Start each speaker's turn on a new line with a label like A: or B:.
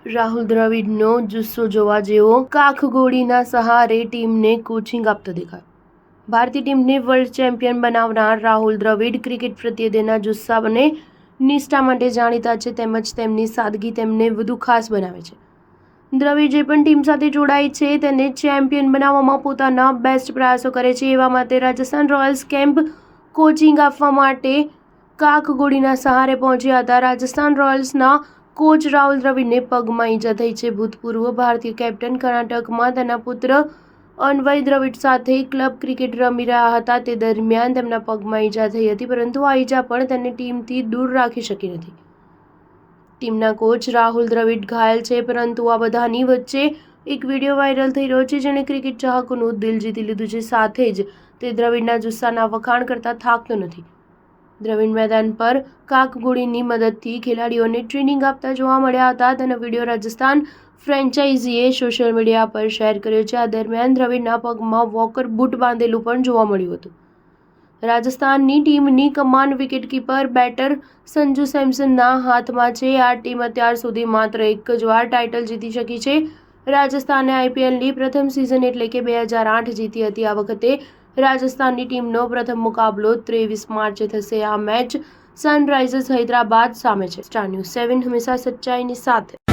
A: રાહુલ દ્રવિડનો જુસ્સો જોવા જેવો કાખગોળીના સહારે ટીમને કોચિંગ આપતો દેખાયો। ભારતીય ટીમને વર્લ્ડ ચેમ્પિયન બનાવનાર રાહુલ દ્રવિડ ક્રિકેટ પ્રત્યે તેના જુસ્સા અને નિષ્ઠા માટે જાણીતા છે, તેમજ તેમની સાદગી તેમને વધુ ખાસ બનાવે છે। દ્રવિડ જે પણ ટીમ સાથે જોડાય છે તેને ચેમ્પિયન બનાવવામાં પોતાના બેસ્ટ પ્રયાસો કરે છે। એવામાં તે રાજસ્થાન રોયલ્સ કેમ્પ કોચિંગ આપવા માટે કાખગોળીના સહારે પહોંચ્યા હતા। રાજસ્થાન રોયલ્સના કોચ રાહુલ દ્રવિડને પગમાં ઈજા થઈ છે। ભૂતપૂર્વ ભારતીય કેપ્ટન કર્ણાટકમાં તેના પુત્ર અન્વય દ્રવિડ સાથે ક્લબ ક્રિકેટ રમી રહ્યા હતા। તે દરમિયાન તેમના પગમાં ઈજા થઈ હતી, પરંતુ આ ઈજા પણ તેને ટીમથી દૂર રાખી શકી નથી। ટીમના કોચ રાહુલ દ્રવિડ ઘાયલ છે, પરંતુ આ બધાની વચ્ચે એક વિડીયો વાયરલ થઈ રહ્યો છે જેણે ક્રિકેટ ચાહકોનું દિલ જીતી લીધું છે। સાથે જ તે દ્રવિડના જુસ્સાના વખાણ કરતા થાકતો નથી। દ્રવિડ મેદાન પર કાખગોળીની મદદથી ખેલાડીઓને ટ્રેનિંગ આપતા જોવા મળ્યા હતા। તેનો વિડીયો રાજસ્થાન ફ્રેન્ચાઇઝીએ સોશિયલ મીડિયા પર શેર કર્યો છે। આ દરમિયાન દ્રવિડના પગમાં વોકર બૂટ બાંધેલું પણ જોવા મળ્યું હતું। રાજસ્થાનની ટીમની કમાન વિકેટકીપર બેટર સંજુ સેમસનના હાથમાં છે। આ ટીમ અત્યાર સુધી માત્ર એક જ વાર ટાઇટલ જીતી શકી છે। રાજસ્થાને આઈપીએલની પ્રથમ સિઝન એટલે કે 2008 જીતી હતી। આ વખતે રાજસ્થાનની ટીમનો પ્રથમ મુકાબલો 23 માર્ચે થશે। આ મેચ સનરાઇઝર્સ હૈદરાબાદ સામે છે। સ્ટાર ન્યૂઝ 7 હંમેશા સચ્ચાઈની સાથે।